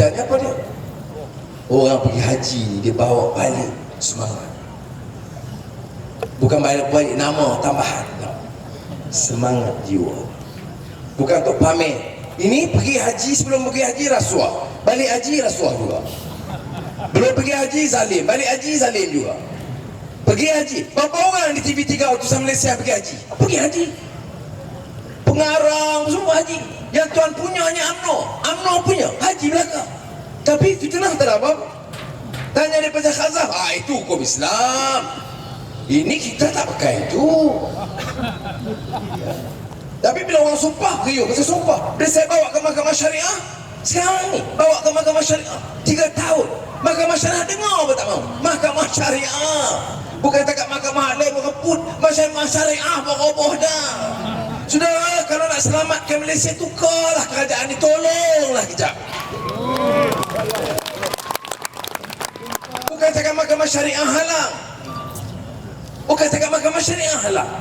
kita ni apa dia? Orang pergi haji ni dia bawa balik semangat. Bukan balik nama tambahan, no. Semangat jiwa. Bukan untuk pamer. Ini pergi haji, sebelum pergi haji rasuah, balik haji rasuah juga. Belum pergi haji zalim, balik haji zalim juga. Pergi haji, berapa orang di TV3 utusan Malaysia pergi haji? Pergi haji. Pengarang semua haji. Yang tuan punya hanya UMNO punya haji belaka. Tapi fitnah tak ada apa. Tanya daripada khazaf, itu hukum Islam. Ini kita tak pakai itu. Tapi bila orang sumpah, riuh pasal sumpah. Bila saya bawa ke mahkamah syariah, sekarang ni bawa ke mahkamah syariah 3 tahun. Mahkamah syariah dengar apa tak mau? Mahkamah syariah. Bukan takat mahkamah lain mereput, mahkamah syariah beroboh dah. Saudara, kalau nak selamatkan Malaysia, tukarlah kerajaan ni, tolonglah kejap. Bukan takat mahkamah syariah halang. Bukan takat mahkamah syariah halang.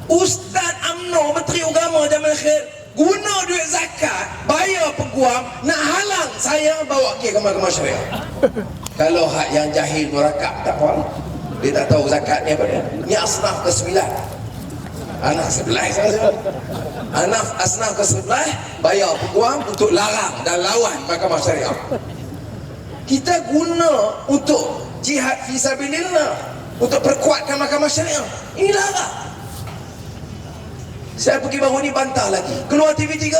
Ustaz UMNO, Menteri Agama zaman akhir, guna duit zakat, bayar peguam, nak halang saya bawa ke mahkamah syariah. Kalau hak yang jahil merakab tak apa, dia tak tahu zakat ni apa dia. Ni asnaf ke-9, anak sebelah saja. Asnaf ke-11 bayar peguam untuk larang dan lawan mahkamah syariah. Kita guna untuk jihad fisabilillah, untuk perkuatkan mahkamah syariah. Ini larang. Saya pergi baru ni bantah lagi. Keluar TV3?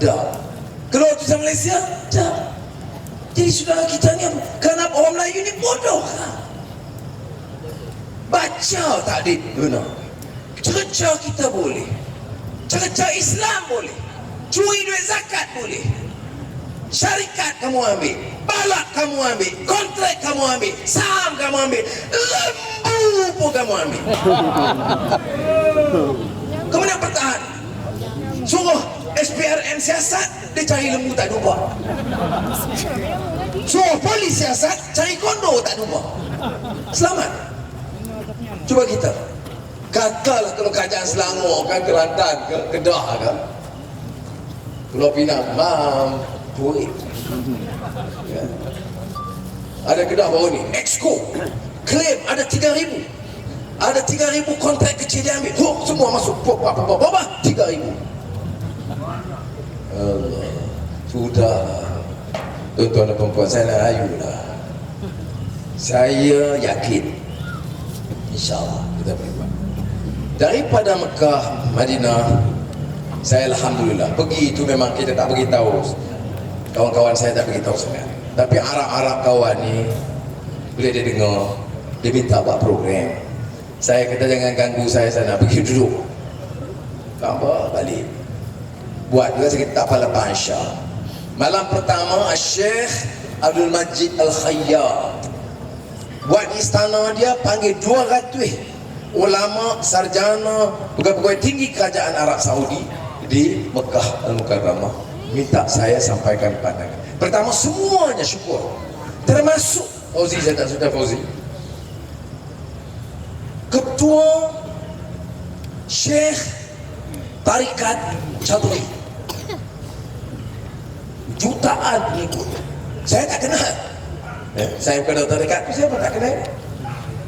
Dah. Keluar Tulisan Malaysia? Dah. Jadi saudara kita ni, kenapa orang Melayu ni bodoh kan? Baca tak diguna. Cerca kita boleh. Cerca Islam boleh. Curi duit zakat boleh. Syarikat kamu ambil. Balak kamu ambil. Kontrak kamu ambil. Saham kamu ambil. Lembu pun kamu ambil. Kemudian pertahan. Suruh SPRM siasat, dia cari lembu tak ada ubah. Suruh polis siasat, cari kondo tak ada ubah. Selamat. Cuba kita. Katalah kalau kerajaan Selangor kan, Kelantan ke Kedah ke, Pulau Pinang, duit. Ya. Ada Kedah baru ni, Exco claim ada 3,000. Ada 3,000 kontrak kecil dia ambil. Semua masuk. 3,000. Allah. Sudah. Tuan-tuan dan perempuan, saya nak rayu lah. Saya yakin, InsyaAllah kita boleh buat. Daripada Mekah, Madinah, saya Alhamdulillah pergi itu memang kita tak beritahu. Kawan-kawan saya tak beritahu sangat. Tapi Arab-Arab kawan ni, bila dia dengar, dia minta buat program. Saya kata jangan ganggu saya nak pergi duduk. Tak apa, balik. Buat juga sikit tak apa lepas Syah. Malam pertama, Syekh Abdul Majid Al-Khayyat buat istana dia, panggil 200 ulama, sarjana, pegawai tinggi kerajaan Arab Saudi di Mekah Al-Mukarramah. Minta saya sampaikan pandangan. Pertama, semuanya syukur. Termasuk Fauzi, saya tak sudah Fauzi, Ketua Syekh Tarikat Chadri, jutaan pengikut. Saya tak kenal. Saya bukan tarikat tu, saya pun tak kenal.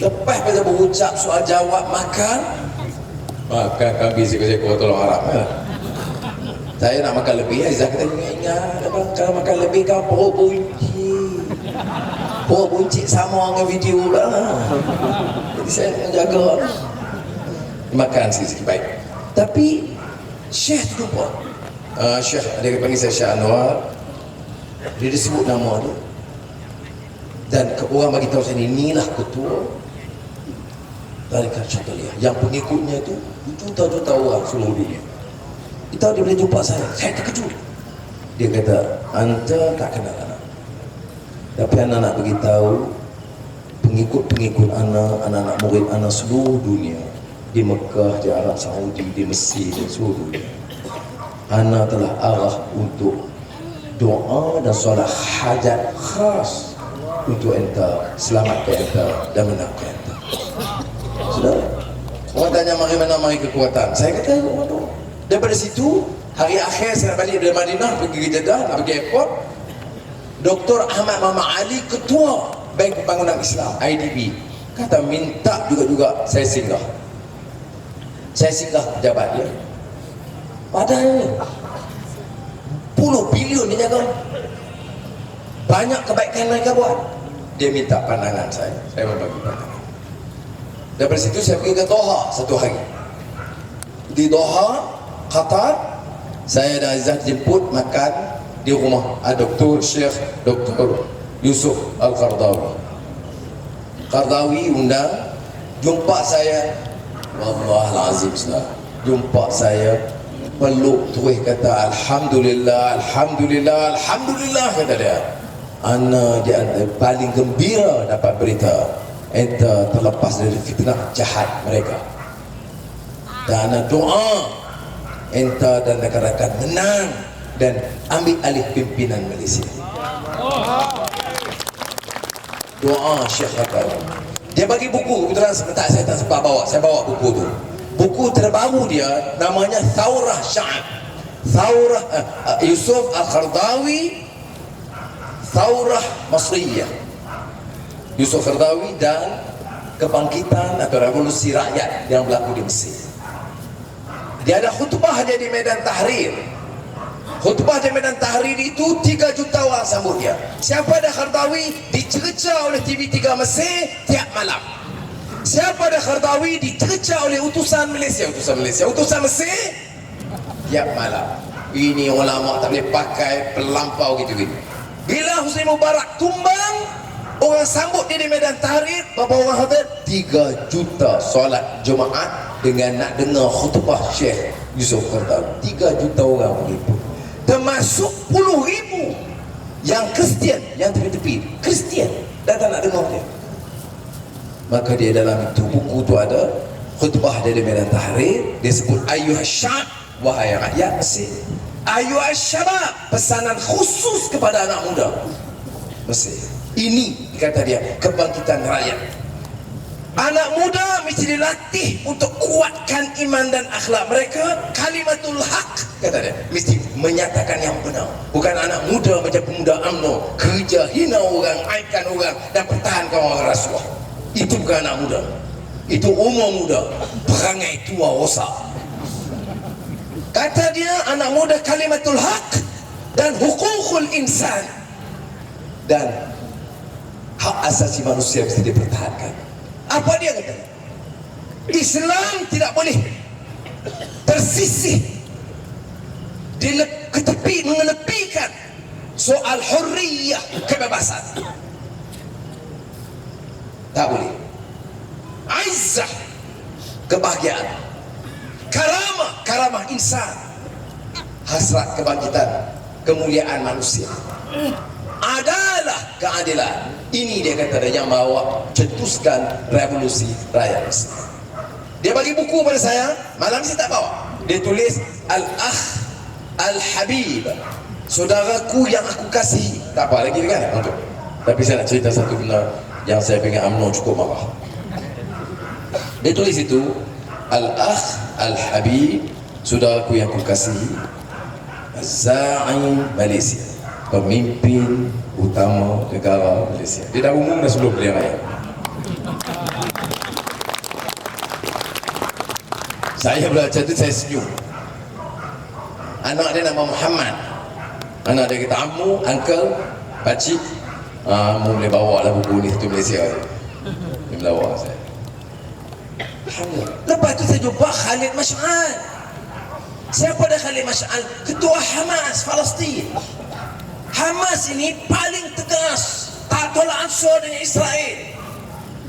Lepas pada berucap soal jawab makan kambing seekor tolong harap. Saya nak makan lebih. Aizah kata, ingat kalau makan lebih kau perut buncit sama dengan video lah. Jadi saya nak jaga, makan sikit-sikit baik. Tapi Syekh tu lupa. Syekh, dia panggil saya Syekh Anwar. Dia disebut nama dia. Dan orang bagi tahu saya ni, inilah ketua Tarikat Syadaliyah yang pengikutnya itu juta-juta orang seluruh dunia. Kita dia boleh jumpa saya terkejut. Dia kata, anda tak kenal anak, tapi anak nak beritahu pengikut-pengikut anak-anak murid anak seluruh dunia, di Mekah, di Arab Saudi, di Mesir, di seluruh dunia, anak telah arah untuk doa dan solat hajat khas untuk enta, selamatkan enta dan menangkan enta. Saudara, orang tanya mari kekuatan. Saya kata, waduh. Daripada situ, hari akhir saya nak balik dari Madinah pergi ke Jeddah, nak pergi airport. Dr. Ahmad Muhammad Ali, Ketua Bank Pembangunan Islam IDB, kata minta juga saya singgah pejabat dia. Padahal puluh bilion dia jaga, banyak kebaikan mereka buat. Dia minta pandangan saya membagi pandangan. Daripada situ saya pergi ke Doha satu hari. Di Doha, Qatar, saya dan Aizah jemput makan di rumah Dr. Syekh Dr. Yusuf Al-Qardawi. Qardawi undang, jumpa saya, Wallahualazim, jumpa saya, peluk terus, kata Alhamdulillah, Alhamdulillah, Alhamdulillah, kata dia. Ana dia paling gembira dapat berita enta terlepas dari fitnah jahat mereka, dan ana doa enta dan rakan-rakan menang dan ambil alih pimpinan Malaysia. Doa Syekh kata. Dia bagi buku, kebetulan sebentar saya tak sempat bawa, saya bawa buku tu. Buku terbaru dia namanya Thawrah Sya'ab, Thawrah Yusuf Al-Qardawi, Thawrah Masriyah, Yusuf Qardawi dan kebangkitan atau revolusi rakyat yang berlaku di Mesir. Dia ada khutbah dia di Medan Tahrir. Khutbah di Medan Tahrir itu 3 juta orang sambut dia. Siapa ada Qardawi dicerca oleh TV3 Mesir tiap malam. Siapa ada Qardawi dicerca oleh utusan Mesir tiap malam. Ini ulama tak boleh pakai pelampau gitu-gitu. Bila Husni Mubarak tumbang, orang sambut dia di Medan Tahrir, berapa orang hadir? 3 juta solat Jumaat dengan nak dengar khutbah Syekh Yusuf Qardawi. 3 juta orang begitu, termasuk puluh ribu yang Kristian, yang tepi-tepi Kristian datang nak dengar dia. Maka dia dalam itu buku tu ada khutbah dia di Medan Tahrir. Dia sebut ayyuhas sya'ab, wahai rakyat Mesir. Ayyuhas syabab, pesanan khusus kepada anak muda Mesir. Ini kata dia kebangkitan rakyat. Anak muda mesti dilatih untuk kuatkan iman dan akhlak mereka. Kalimatul haq, kata dia, mesti menyatakan yang benar. Bukan anak muda macam pemuda UMNO, kerja hina orang, aibkan orang dan pertahankan orang rasuah. Itu bukan anak muda, itu umur muda, perangai tua rosak. Kata dia, anak muda kalimatul haq dan hukukul insan, dan hak asasi manusia mesti dipertahankan. Apa dia kata? Islam tidak boleh tersisih ke tepi, mengenepikan soal hurriyah, kebebasan. Tak boleh. Izzah, kebahagiaan. Karamah insan, hasrat kebangkitan, kemuliaan manusia. Adalah keadilan. Ini dia kata dia yang bawa cetuskan revolusi rakyat Mesir. Dia bagi buku pada saya, malam saya tak bawa. Dia tulis Al-Akh Al-Habib, saudaraku yang aku kasihi. Tak apa lagi kan untuk. Tapi saya nak cerita satu benda yang saya pengen UMNO cukup marah. Dia tulis itu Al-Akh Al-Habib, saudaraku yang aku kasihi, Za'im Malaysia, pemimpin utama negara Malaysia. Dia dah umum dah sebelum beliau raya. Saya baca tu saya senyum. Anak dia nama Muhammad. Anak dia kata, Ammu, uncle, pakcik, Ammu boleh bawa lah buku ni satu Malaysia. Dia melawak saya. Lepas tu saya jumpa Khalid Mash'al. Siapa dia Khalid Mash'al? Ketua Hamas Palestin. Hamas ini paling tegas, tak tolak ansur dengan Israel,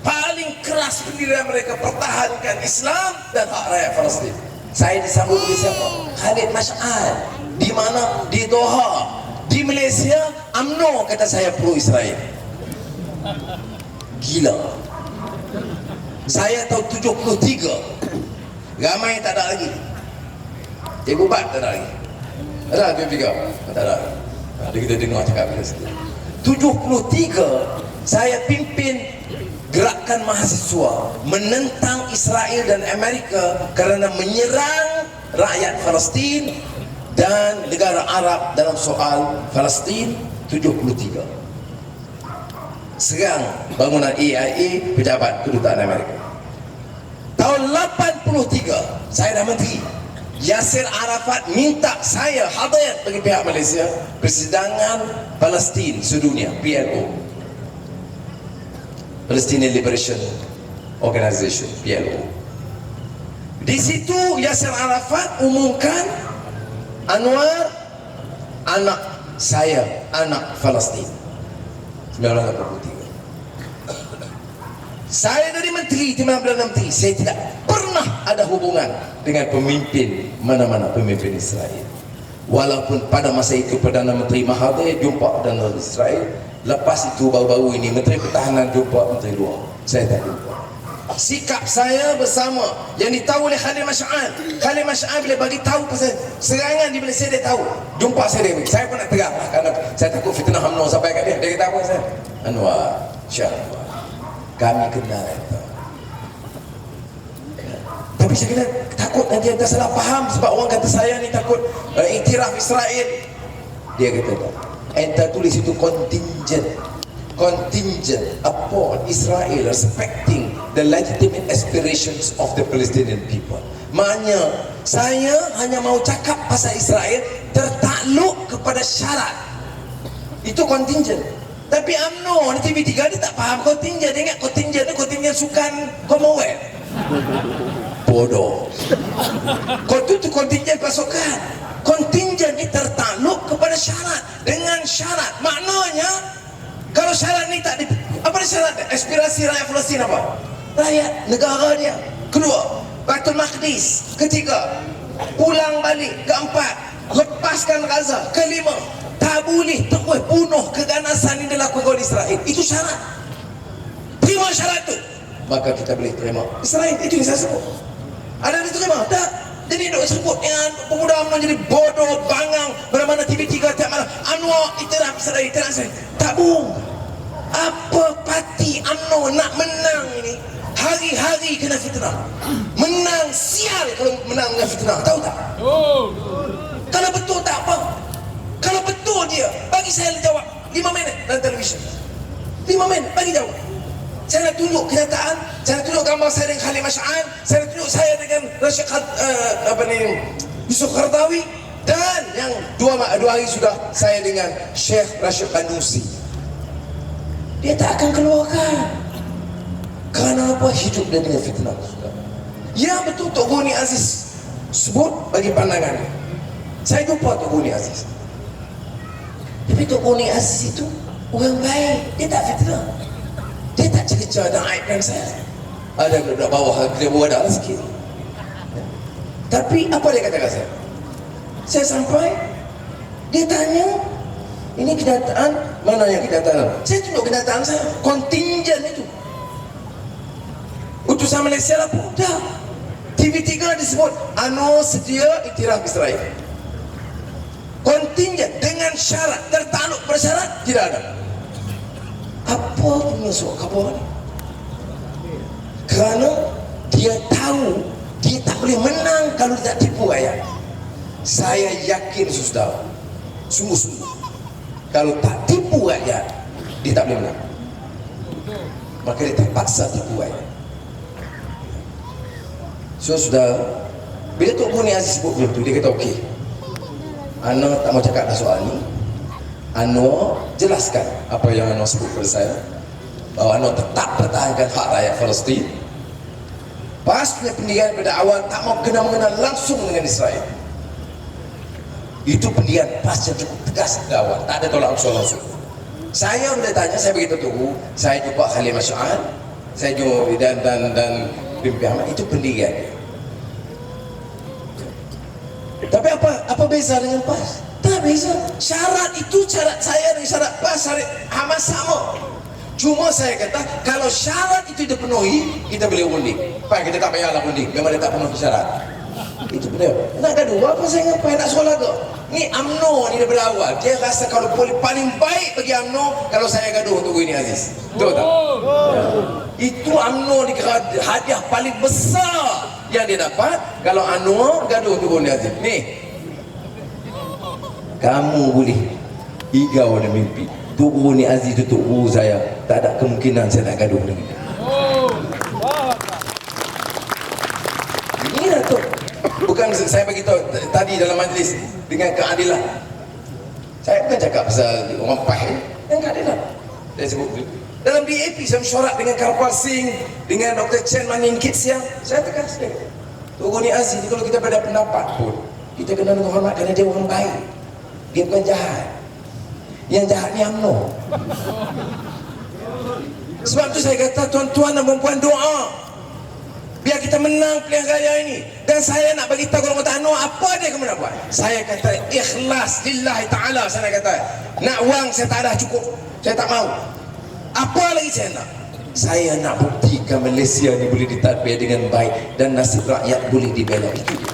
paling keras pendirian mereka pertahankan Islam dan hak rakyat Palestin. Saya disambut oleh siapa? Khalid Mash'al. Di mana? Di Doha. Di Malaysia, UMNO kata saya pro Israel. Gila. Saya tahu 73, ramai tak ada lagi. Cikgu Bat tak ada lagi. Ada 73? Tak ada. Ada kita dengar cakap bila situ. 73 saya pimpin gerakan mahasiswa menentang Israel dan Amerika kerana menyerang rakyat Palestin dan negara Arab dalam soal Palestin. 73 serang bangunan AIA, pejabat kedutaan Amerika. Tahun 83 saya dah menteri, Yasir Arafat minta saya hadir bagi pihak Malaysia persidangan Palestin sedunia, PLO, Palestinian Liberation Organization, PLO. Di situ Yasir Arafat umumkan Anwar anak saya, anak Palestin. 1983. Saya dari menteri, timbalan Perdana Menteri, saya tidak pernah ada hubungan dengan pemimpin mana-mana, pemimpin Israel. Walaupun pada masa itu Perdana Menteri Mahathir jumpa Perdana Menteri Israel, lepas itu baru-baru ini Menteri Pertahanan jumpa Menteri Luar, saya tak jumpa. Sikap saya bersama yang ditahu oleh Khalil Mash'al. Khalil Mash'al bila bagi tahu pasal serangan di Malaysia, dia tahu. Jumpa saya, dia saya pun nak terang lah, kerana saya takut fitnah UMNO sampai kat dia. Dia kata apa saya? Anwar, Syah Anwar, kami kenal itu. Tapi saya kena takut nanti ada salah faham sebab orang kata saya ni takut iktiraf Israel. Dia kata tak. Enta tulis itu contingent upon Israel respecting the legitimate aspirations of the Palestinian people. Maknanya saya hanya mau cakap pasal Israel tertakluk kepada syarat. Itu contingent. Tapi UMNO ni TV3 dia tak faham contingent. Dia ingat contingent ni contingent sukan Commonwealth. Bodoh. Kau tu contingent pasukan. Contingent ni tertakluk kepada syarat. Dengan syarat, maknanya kalau syarat ni tak apa dia syarat? Aspirasi rakyat Palestin apa? Rakyat negara dia. Kedua, Baitul Maqdis. Ketiga, pulang balik. Keempat, lepaskan Gaza. Kelima, tak boleh terus bunuh keganasan ini dilakukan oleh Israel. Itu syarat. Terima syarat tu, maka kita boleh terima Israel. Itu yang saya sebut. Ada diterima? Tak. Jadi duk sebut yang pemuda UMNO jadi bodoh, bangang, mana-mana TV3 tiap malam. Anwar iktiraf Israel, iktiraf Israel. Tak bohong. Apa parti UMNO nak menang ini, hari-hari kena fitnah. Menang sial kalau menang dengan fitnah. Tahu tak? Kalau betul tak apa. Kalau betul dia, bagi saya jawab 5 minit dalam televisyen. 5 minit, bagi jawab. Saya nak tunjuk kenyataan, saya nak tunjuk gambar saya dengan Khalil Mash'al, saya nak tunjuk saya dengan Rashid Yusuf Qaradawi, dan yang dua hari sudah saya dengan Syekh Rashid Qanusi. Dia tak akan keluarkan. Kerana apa? Hidup dia dengan fitnah. Ya betul, Tok Guni Aziz sebut bagi pandangan dia. Saya jumpa Tok Guni Aziz. Tapi Tok Guni Aziz itu orang baik, dia tak fitnah. Dia tak cerita dan aibkan saya. Ada kat bawah, dia buat ada sikit. Tapi apa dia katakan saya? Saya sampai, dia tanya, ini kenyataan, mana yang kenyataan? Saya tunjuk kenyataan saya, kontinjen itu. Utusan Malaysia lah pun, dah. TV3 disebut, UMNO sedia iktiraf Israel. Kontinjen dengan syarat, tertakluk bersyarat, tidak ada. Apa punya surat khabar ni? Kerana dia tahu dia tak boleh menang kalau dia tak tipu rakyat. Saya yakin saudara, sungguh-sungguh, kalau tak tipu rakyat, dia tak boleh menang. Maka dia terpaksa tipu rakyat. So saudara, bila Tok Guni Aziz sebut begitu, dia kata okey, Ana tak mau cakap dah soal ni. Anwar jelaskan apa yang Anwar sebut kepada saya, bahawa Anwar tetap pertahankan hak rakyat Palestin. PAS punya pendirian pada awal tak mau kena mengenal langsung dengan Israel. Itu pendirian PAS yang cukup tegas pada awal, tak ada tolak usul langsung. Saya boleh tanya, saya beritahu tunggu, saya jumpa Khalil Mash'al, saya jumpa dan Pimpinan Ahmad, itu pendirian dia. Tapi apa beza dengan PAS? Tak beza. Syarat itu syarat saya dengan syarat PAS, syarat Hamas sama. Cuma saya kata kalau syarat itu dipenuhi, kita boleh undi. Pak, kita tak payahlah undi, memang dia tak penuhi syarat. Itu benda. Nak gaduh apa saya ngapain nak soal lagu? Ni UMNO ni daripada awal dia rasa kalau boleh paling baik bagi UMNO kalau saya gaduh untuk ini Aziz. Betul tak? Itu UMNO ni hadiah paling besar yang dia dapat kalau Anwar gaduh untuk ini Aziz. Ni kamu boleh Igau ada mimpi. Tok Guru ni Aziz tu Tok Guru saya. Tak ada kemungkinan saya nak gaduh dengan dia. Inilah tu. Bukan saya bagi tahu tadi dalam majlis dengan keadilan. Saya bukan cakap pasal orang pahit dengan keadilan. Saya sebut dalam BAP saya mesyuarat dengan Karpal Singh, dengan Dr. Chen Maning Kit Siang. Saya tegas dia. Tok Guru ni Aziz ni kalau kita berbeza pendapat pun, kita kena hormat kerana dia orang baik. Dia bukan jahat. Yang jahat ni UMNO. Sebab tu saya kata tuan-tuan dan puan-puan doa biar kita menang pilihan raya ini. Dan saya nak bagi tahu kalau kata UMNO apa dia kamu nak buat. Saya kata ikhlas lillahi ta'ala. Saya kata nak wang saya tak ada cukup. Saya tak mau. Apa lagi saya nak? Saya nak buktikan Malaysia ni boleh ditadbir dengan baik dan nasib rakyat boleh dibela. Itu dia.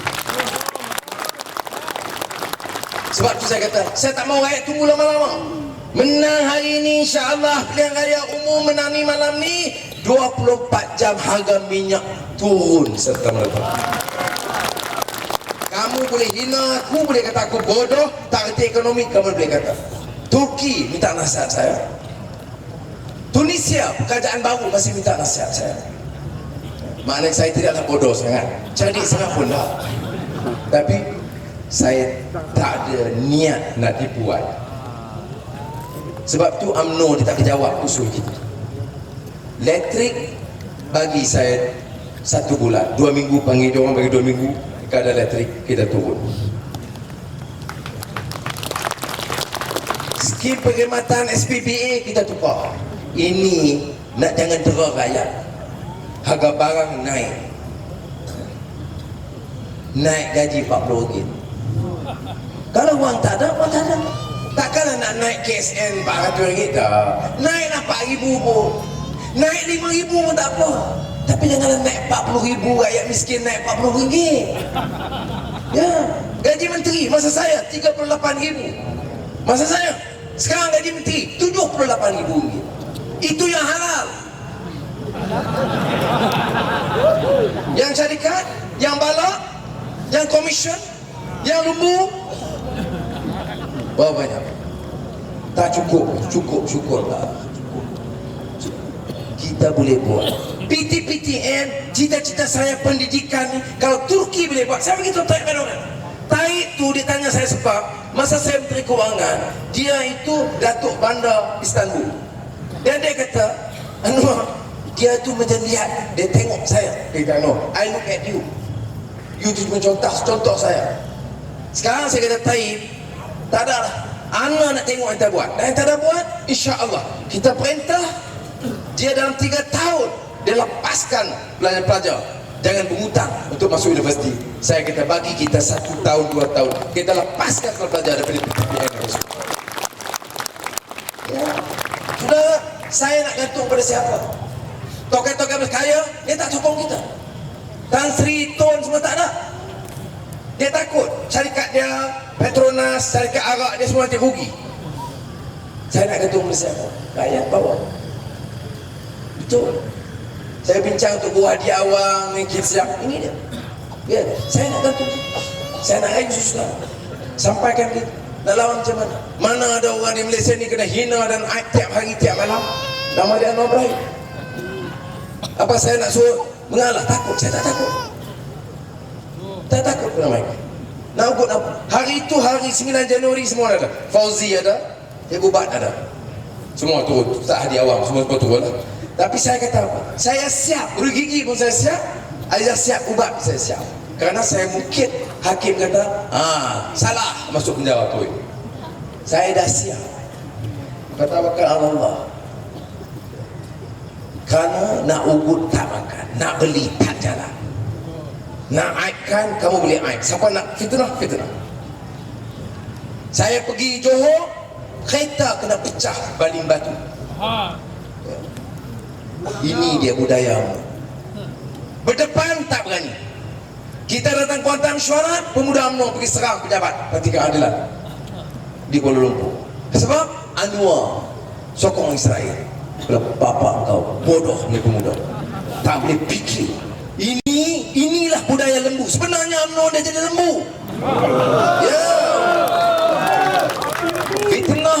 Sebab tu saya kata saya tak mau rakyat tunggu lama-lama. Menang hari ini insya-Allah pilihan raya umum, menang ni malam ni 24 jam harga minyak turun serta merta. Kamu boleh hina aku, boleh kata aku bodoh, tak reti ekonomi, kamu boleh kata. Turki minta nasihat saya. Tunisia pekerjaan baru masih minta nasihat saya. Maknanya saya tidaklah bodoh sangat, cerdik sangat pun tak. Tapi saya tak ada niat nak dibuat. Sebab tu UMNO dia tak jawab usul kita. Elektrik bagi saya 1 bulan, 2 minggu panggil dia orang bagi 2 minggu keadaan elektrik kita turun. Skim perkhidmatan SPBA kita tukar. Ini nak jangan dera rakyat. Harga barang naik. Naik gaji RM40. Kalau wang tak ada, wang tak ada. Takkanlah nak naik KSN RM400 dah. Naiklah RM4,000 pun. Naik RM5,000 pun tak apa. Tapi janganlah naik RM40,000, rakyat miskin naik RM40. Ya, gaji menteri masa saya RM38,000. Masa saya sekarang gaji menteri RM78,000. Itu yang halal. Yang syarikat, yang balak, yang komisen, yang lembu, berapa banyak? Tak cukup, syukurlah. Kita boleh buat. PTPTN, cita-cita saya pendidikan ni, kalau Turki boleh buat, saya begitu tarik pada orang. Tarik tu dia tanya saya sebab masa saya Menteri Kewangan, dia itu Datuk Bandar Istanbul. Dan dia kata, Anwar, dia tu macam lihat, dia tengok saya. Dia kata, no, I look at you. You tu contoh saya. Sekarang saya kata Taib, tak ada lah. Anwar nak tengok yang tak buat. Dan yang tak ada buat, insya-Allah kita perintah dia dalam 3 tahun dia lepaskan pelajar-pelajar jangan berhutang untuk masuk universiti. Saya kata bagi kita 1 tahun 2 tahun kita lepaskan pelajar daripada PTPN. Ya. Sudah, saya nak gantung pada siapa? Tokoh-tokoh berkaya dia tak sokong kita. Tan Sri Tun semua tak ada. Dia takut syarikat dia, Petronas, syarikat arak dia semua nanti rugi. Saya nak gantung pada siapa? Rakyat bawah. Betul. Saya bincang untuk buah di awang ni siap ini dia. Ya, saya nak gantung. Saya nak rayu susah. Sampaikan kita nak lawan macam mana? Mana ada orang di Malaysia ni kena hina dan aib tiap hari tiap malam. Nama dia Anwar Ibrahim. Apa saya nak suruh mengalah? Takut, saya tak takut. Tak takut pun mereka. Nak ugut apa? Hari itu hari 9 Januari semua ada. Fauzi ada, Ibu Bat ada. Semua turun, tak hadi awam, semua turun lah. Tapi saya kata apa? Saya siap, rugi gigi pun saya siap. Aizah siap, ubat saya siap. Kerana saya mungkin hakim kata, salah masuk penjara tu. Saya dah siap. Kata bakal Allah. Kerana nak ugut tak makan, nak beli tak jalan. Nak aibkan, kamu boleh aib. Siapa nak fitnah, fitnah. Saya pergi Johor, kereta kena pecah baling batu. Ini dia budaya. Berdepan tak berani. Kita datang Kuantan Mesyuarat, pemuda UMNO pergi serang pejabat Parti Keadilan di Kuala Lumpur. Sebab Anwar sokong Israel. Kalau bapak kau bodoh ni pemuda, tak boleh fikir. Inilah budaya lembu. Sebenarnya UMNO dia jadi lembu. Ya. Fitnah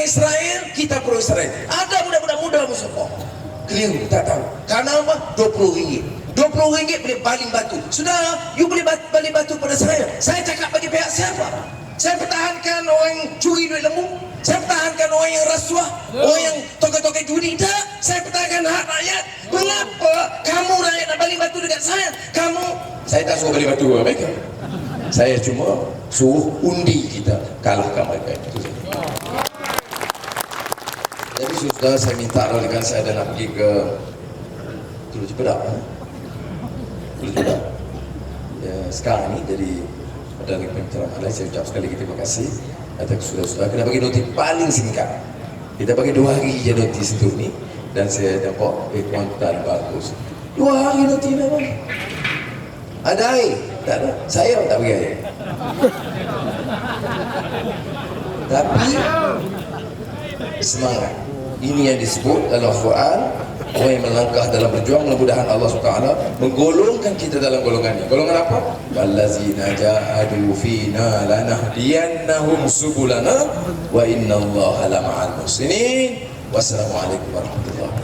Israel, kita pro Israel. Ada budak-budak muda bersokong. Keliru, tak tahu. Karena apa? RM20. RM20 boleh baling batu. Sudah, you boleh baling batu pada saya. Saya cakap bagi pihak siapa? Saya pertahankan orang yang curi duit lembu. Saya pertahankan orang yang rasuah, orang yang tokai-tokai judi. Tak, saya pertahankan hak rakyat. Mengapa kamu rakyat nak baling batu dekat saya? Saya tak suruh baling batu mereka. Saya cuma suruh undi kita kalahkan mereka. Itu saja. Jadi sudah saya minta kan saya dah nak pergi ke Teluk Cipedak. Teluk Cipedak. Ya, sekarang ni jadi pada penceramah lain saya ucap sekali lagi terima kasih atas saudara-saudara kena bagi noti paling singkat. Kita bagi 2 hari je noti situ ni dan saya nampak kontan bagus. 2 hari noti memang. Ada air? Tak ada. Saya tak bagi air. Tapi semangat. Ini yang disebut dalam Al-Quran, orang yang melangkah dalam berjuang, mudah-mudahan Allah SWT menggolongkan kita dalam golongan ini. Golongan apa? Wallazina jahadu fina lanahdiyannahum subulana wa innallaha lama'al muhsinin. Wassalamualaikum warahmatullahi wabarakatuh.